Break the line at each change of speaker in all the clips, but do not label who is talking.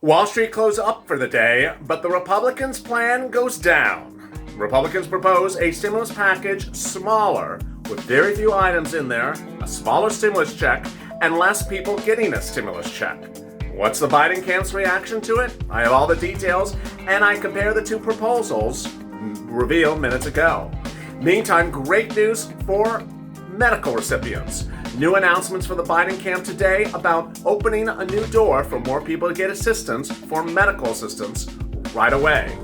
Wall Street closed up for the day, but the Republicans' plan goes down. Republicans propose a stimulus package smaller, with very few items in there, a smaller stimulus check, and less people getting a stimulus check. What's the Biden camp's reaction to it? I have all the details, and I compare the two proposals revealed minutes ago. Meantime, great news for medical recipients. New announcements for the Biden camp today about opening a new door for more people to get assistance for medical assistance right away.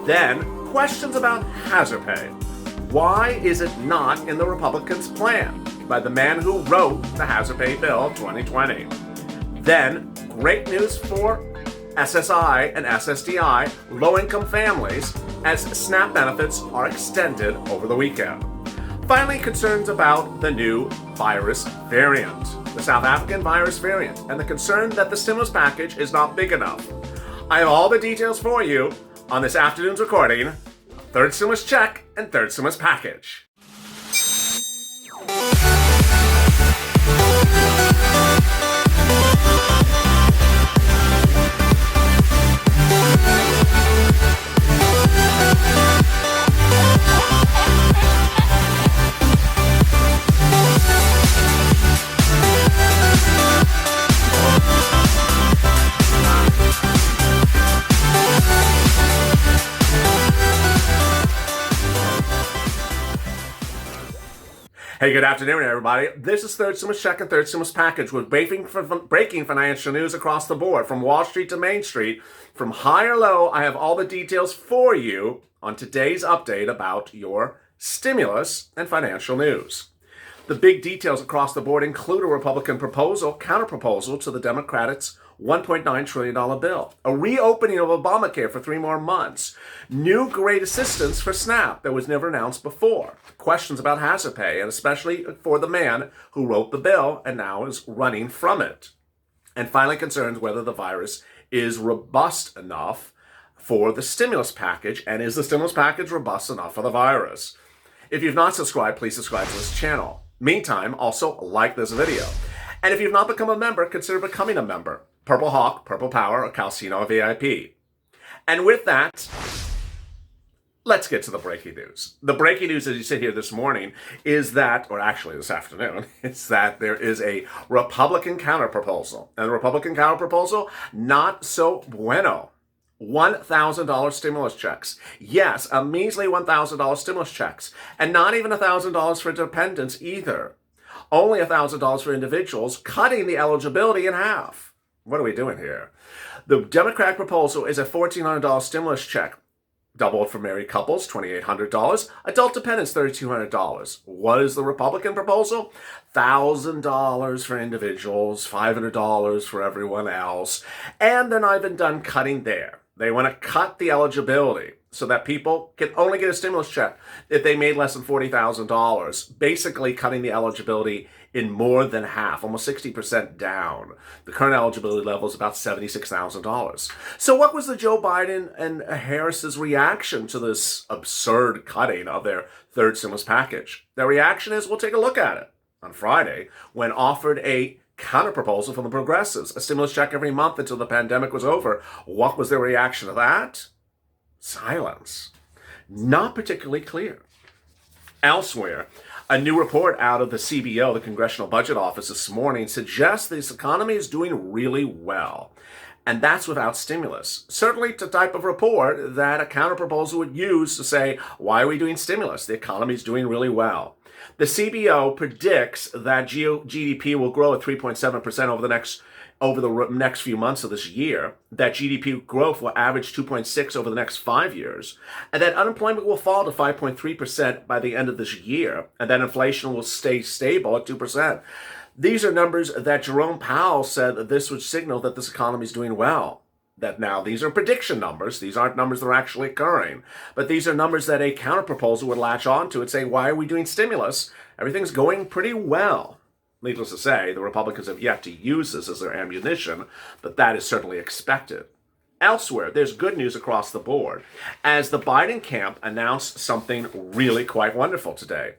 Then, questions about hazard pay. Why is it not in the Republicans' plan by the man who wrote the hazard pay bill of 2020? Then, great news for SSI and SSDI low-income families as SNAP benefits are extended over the weekend. Finally, concerns about the new virus variant, the South African virus variant, and the concern that the stimulus package is not big enough. I have all the details for you on this afternoon's recording, Third Stimulus Check and Third Stimulus Package. Hey, good afternoon, everybody. This is Third Stimulus Check and Third Stimulus Package with breaking financial news across the board, from Wall Street to Main Street, from high or low. I have all the details for you on today's update about your stimulus and financial news. The big details across the board include a Republican counterproposal to the Democrats' $1.9 trillion bill, a reopening of Obamacare for 3 more months, new great assistance for SNAP that was never announced before, questions about hazard pay, and especially for the man who wrote the bill and now is running from it, and finally concerns whether the virus is robust enough for the stimulus package, and is the stimulus package robust enough for the virus? If you've not subscribed, please subscribe to this channel. Meantime, also like this video. And if you've not become a member, consider becoming a member. Purple Hawk, Purple Power, or Calcino VIP. And with that, let's get to the breaking news. The breaking news as you sit here this morning is that, or actually this afternoon, it's that there is a Republican counterproposal. And the Republican counterproposal, not so bueno. $1,000 stimulus checks. Yes, a measly $1,000 stimulus checks. And not even $1,000 for dependents either. Only $1,000 for individuals, cutting the eligibility in half. What are we doing here? The Democratic proposal is a $1,400 stimulus check, doubled for married couples, $2,800, adult dependents, $3,200. What is the Republican proposal? $1,000 for individuals, $500 for everyone else, and they're not even done cutting there. They want to cut the eligibility so that people can only get a stimulus check if they made less than $40,000, basically cutting the eligibility in more than half, almost 60% down. The current eligibility level is about $76,000. So what was the Joe Biden and Harris's reaction to this absurd cutting of their third stimulus package? Their reaction is, we'll take a look at it. On Friday, when offered a counterproposal from the progressives, a stimulus check every month until the pandemic was over, what was their reaction to that? Silence. Not particularly clear. Elsewhere, a new report out of the CBO, the Congressional Budget Office, this morning suggests this economy is doing really well. And that's without stimulus. Certainly the type of report that a counterproposal would use to say, why are we doing stimulus? The economy is doing really well. The CBO predicts that GDP will grow at 3.7% over the next few months of this year, that GDP growth will average 2.6 over the next 5 years, and that unemployment will fall to 5.3% by the end of this year, and that inflation will stay stable at 2%. These are numbers that Jerome Powell said that this would signal that this economy is doing well. That now, these are prediction numbers. These aren't numbers that are actually occurring. But these are numbers that a counterproposal would latch onto and say, why are we doing stimulus? Everything's going pretty well. Needless to say, the Republicans have yet to use this as their ammunition, but that is certainly expected. Elsewhere, there's good news across the board, as the Biden camp announced something really quite wonderful today.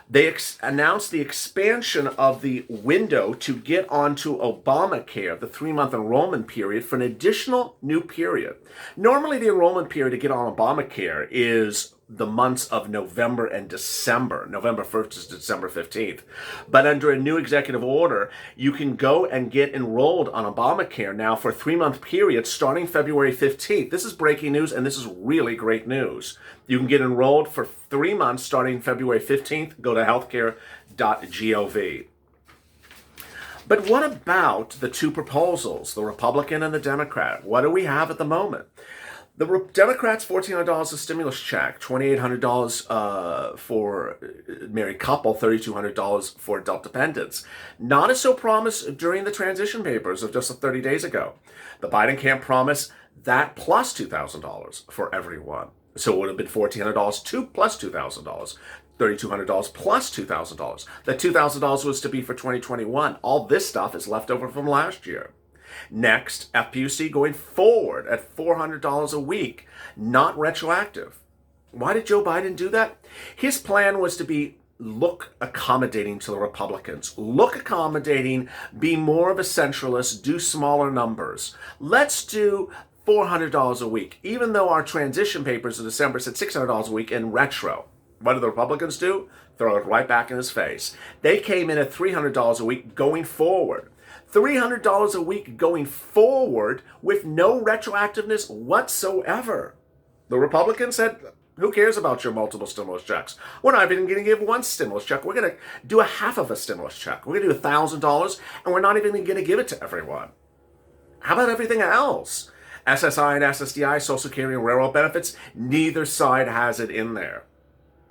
They announced the expansion of the window to get onto Obamacare, the 3-month enrollment period, for an additional new period. Normally, the enrollment period to get on Obamacare is the months of November and December. November 1st to December 15th. But under a new executive order, you can go and get enrolled on Obamacare now for a 3-month period starting February 15th. This is breaking news, and this is really great news. You can get enrolled for 3 months starting February 15th. Go to healthcare.gov. But what about the two proposals, the Republican and the Democrat? What do we have at the moment? The Democrats, $1,400 a stimulus check, $2,800 for married couple, $3,200 for adult dependents. Not as so promised during the transition papers of just 30 days ago. The Biden camp promised that plus $2,000 for everyone. So it would have been $1,400 plus $2,000. $3,200 plus $2,000. That $2,000 was to be for 2021. All this stuff is left over from last year. Next, FPUC going forward at $400 a week, not retroactive. Why did Joe Biden do that? His plan was to look accommodating to the Republicans. Look accommodating, be more of a centralist, do smaller numbers. Let's do $400 a week, even though our transition papers in December said $600 a week in retro. What did the Republicans do? Throw it right back in his face. They came in at $300 a week going forward. $300 a week going forward with no retroactiveness whatsoever. The Republicans said, who cares about your multiple stimulus checks? We're not even going to give one stimulus check. We're going to do a half of a stimulus check. We're going to do $1,000, and we're not even going to give it to everyone. How about everything else? SSI and SSDI, Social Security and railroad benefits, neither side has it in there.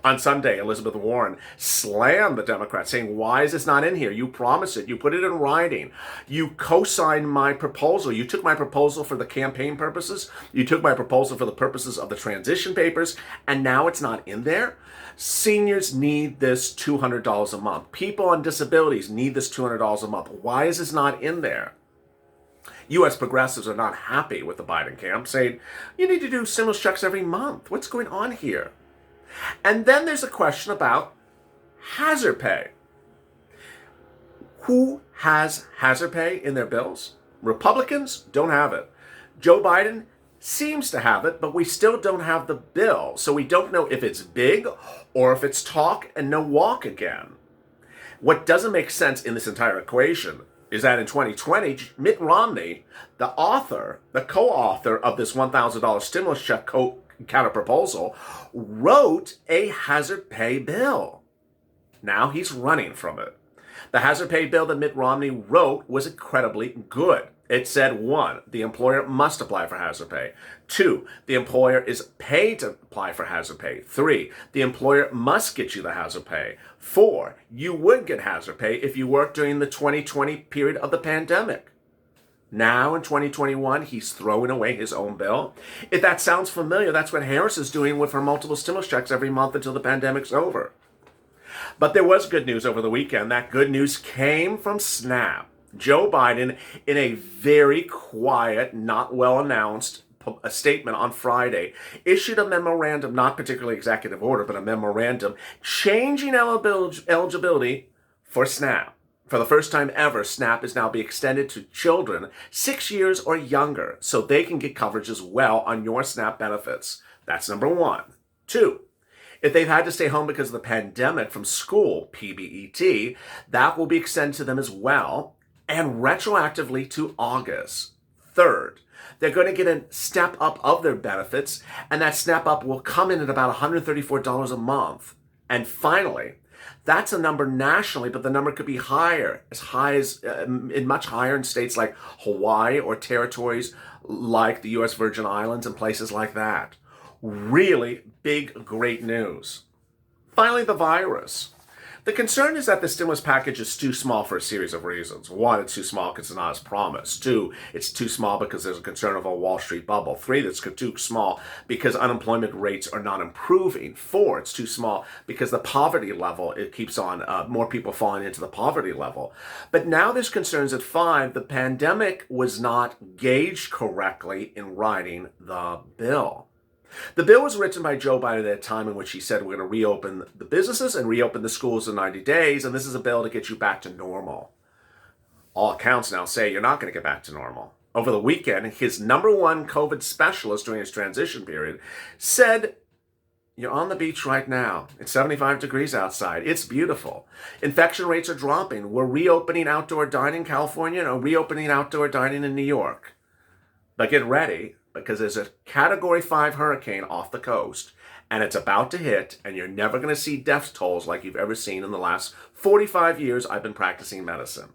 On Sunday, Elizabeth Warren slammed the Democrats, saying, why is this not in here? You promised it. You put it in writing. You co-signed my proposal. You took my proposal for the campaign purposes. You took my proposal for the purposes of the transition papers, and now it's not in there? Seniors need this $200 a month. People on disabilities need this $200 a month. Why is this not in there? U.S. progressives are not happy with the Biden camp, saying, you need to do stimulus checks every month. What's going on here? And then there's a question about hazard pay. Who has hazard pay in their bills? Republicans don't have it. Joe Biden seems to have it, but we still don't have the bill. So we don't know if it's big or if it's talk and no walk again. What doesn't make sense in this entire equation is that in 2020, Mitt Romney, the co-author of this $1,000 stimulus check counter proposal, wrote a hazard pay bill. Now he's running from it. The hazard pay bill that Mitt Romney wrote was incredibly good. It said, 1, the employer must apply for hazard pay. 2, the employer is paid to apply for hazard pay. 3, the employer must get you the hazard pay. 4, you would get hazard pay if you worked during the 2020 period of the pandemic. Now in 2021, he's throwing away his own bill. If that sounds familiar, that's what Harris is doing with her multiple stimulus checks every month until the pandemic's over. But there was good news over the weekend. That good news came from SNAP. Joe Biden, in a very quiet, not well announced statement on Friday, issued a memorandum, not particularly executive order, but a memorandum changing eligibility for SNAP. For the first time ever, SNAP is now being extended to children 6 years or younger, so they can get coverage as well on your SNAP benefits. That's number 1. 2, if they've had to stay home because of the pandemic from school, PBET, that will be extended to them as well, and retroactively to August. 3rd, they're going to get a step up of their benefits, and that step up will come in at about $134 a month. And finally, that's a number nationally, but the number could be higher, as high as much higher in states like Hawaii or territories like the U.S. Virgin Islands and places like that. Really big, great news. Finally, the virus. The concern is that the stimulus package is too small for a series of reasons. 1, it's too small because it's not as promised. 2, it's too small because there's a concern of a Wall Street bubble. 3, that's too small because unemployment rates are not improving. 4, it's too small because the poverty level, it keeps on, more people falling into the poverty level. But now there's concerns at 5, the pandemic was not gauged correctly in writing the bill. The bill was written by Joe Biden at a time in which he said we're going to reopen the businesses and reopen the schools in 90 days, and this is a bill to get you back to normal. All accounts now say you're not going to get back to normal. Over the weekend, his number one COVID specialist during his transition period said, you're on the beach right now. It's 75 degrees outside. It's beautiful. Infection rates are dropping. We're reopening outdoor dining in California and reopening outdoor dining in New York. But get ready, because there's a Category 5 hurricane off the coast, and it's about to hit, and you're never going to see death tolls like you've ever seen in the last 45 years I've been practicing medicine.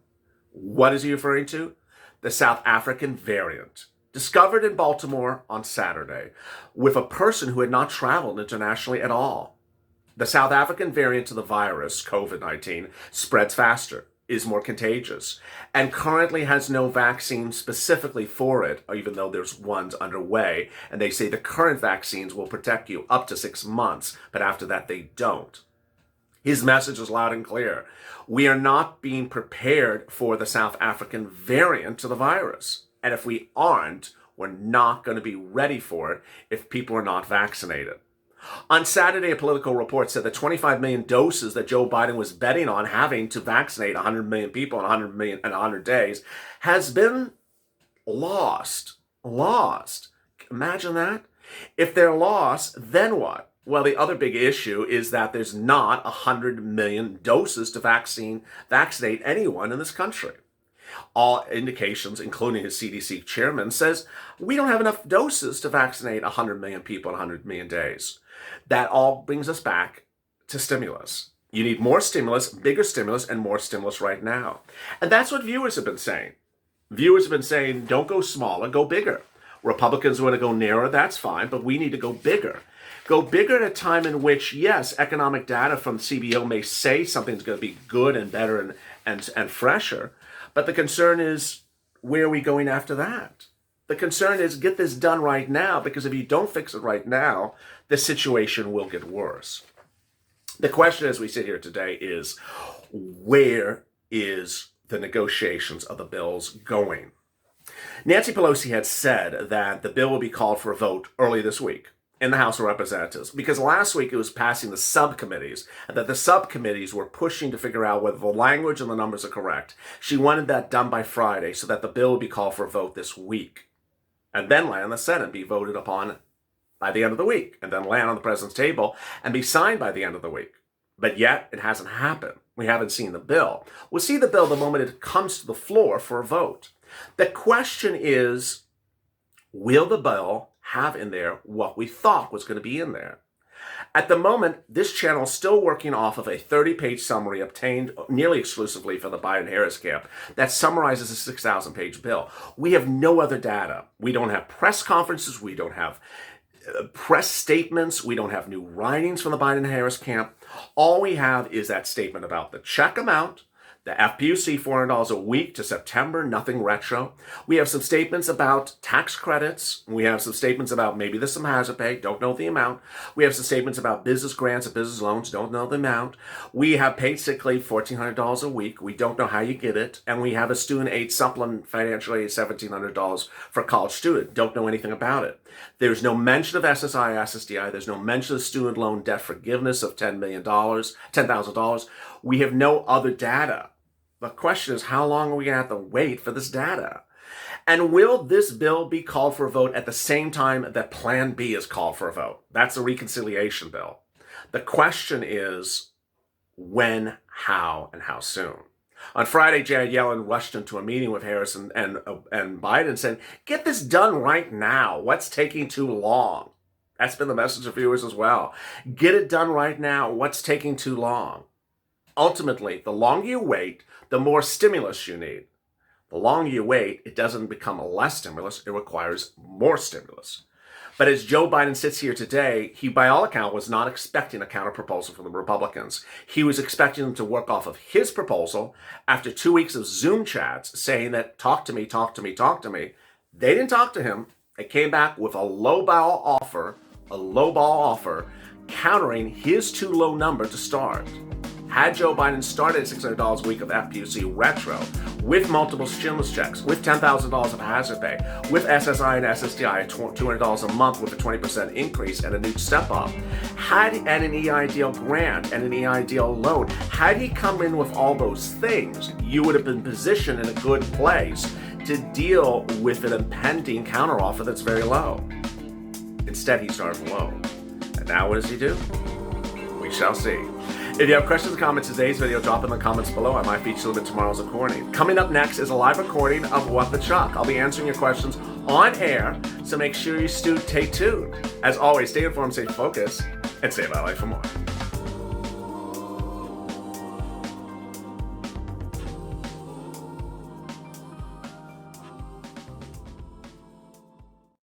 What is he referring to? The South African variant, discovered in Baltimore on Saturday with a person who had not traveled internationally at all. The South African variant of the virus, COVID-19, spreads faster, is more contagious, and currently has no vaccine specifically for it, even though there's ones underway, and they say the current vaccines will protect you up to 6 months, but after that they don't. His message is loud and clear. We are not being prepared for the South African variant of the virus. And if we aren't, we're not going to be ready for it if people are not vaccinated. On Saturday, a Politico report said that 25 million doses that Joe Biden was betting on having to vaccinate 100 million people in 100 days has been lost. Lost. Imagine that. If they're lost, then what? Well, the other big issue is that there's not 100 million doses to vaccinate anyone in this country. All indications, including his CDC chairman, says we don't have enough doses to vaccinate 100 million people in 100 million days. That all brings us back to stimulus. You need more stimulus, bigger stimulus, and more stimulus right now. And that's what viewers have been saying. Viewers have been saying, don't go smaller, go bigger. Republicans want to go narrower, that's fine, but we need to go bigger. Go bigger at a time in which, yes, economic data from CBO may say something's going to be good and better and fresher, but the concern is, where are we going after that? The concern is, get this done right now, because if you don't fix it right now, the situation will get worse. The question as we sit here today is, where is the negotiations of the bills going? Nancy Pelosi had said that the bill will be called for a vote early this week in the House of Representatives, because last week it was passing the subcommittees, and that the subcommittees were pushing to figure out whether the language and the numbers are correct. She wanted that done by Friday so that the bill would be called for a vote this week, and then land in the Senate, be voted upon by the end of the week, and then land on the president's table and be signed by the end of the week. But yet, it hasn't happened. We haven't seen the bill. We'll see the bill the moment it comes to the floor for a vote. The question is, will the bill have in there what we thought was going to be in there? At the moment, this channel is still working off of a 30-page summary obtained nearly exclusively from the Biden-Harris camp that summarizes a 6,000-page bill. We have no other data. We don't have press conferences. We don't have press statements. We don't have new writings from the Biden-Harris camp. All we have is that statement about the check amount, the FPUC, $400 a week to September, nothing retro. We have some statements about tax credits. We have some statements about maybe there's some hazard pay, don't know the amount. We have some statements about business grants and business loans, don't know the amount. We have paid sick leave, $1,400 a week. We don't know how you get it. And we have a student aid supplement, financial aid, $1,700 for a college student. Don't know anything about it. There's no mention of SSI, SSDI. There's no mention of student loan debt forgiveness of $10,000. We have no other data. The question is, how long are we going to have to wait for this data? And will this bill be called for a vote at the same time that Plan B is called for a vote? That's a reconciliation bill. The question is, when, how, and how soon? On Friday, Janet Yellen rushed into a meeting with Harris and Biden saying, get this done right now. What's taking too long? That's been the message of viewers as well. Get it done right now. What's taking too long? Ultimately, the longer you wait, the more stimulus you need. The longer you wait, it doesn't become less stimulus, it requires more stimulus. But as Joe Biden sits here today, he, by all accounts, was not expecting a counterproposal from the Republicans. He was expecting them to work off of his proposal after 2 weeks of Zoom chats saying that, talk to me, talk to me, talk to me. They didn't talk to him. They came back with a lowball offer, countering his too low number to start. had Joe Biden started at $600 a week of FPUC retro, with multiple stimulus checks, with $10,000 of hazard pay, with SSI and SSDI at $200 a month with a 20% increase and a new step up, and an EIDL grant and an EIDL loan, had he come in with all those things, you would have been positioned in a good place to deal with an impending counteroffer that's very low. Instead, he started low. And now what does he do? We shall see. If you have questions or comments on today's video, drop them in the comments below. I might feature them in tomorrow's recording. Coming up next is a live recording of What the Chuck. I'll be answering your questions on air, so make sure you stay tuned. As always, stay informed, stay focused, and stay LALATE for more.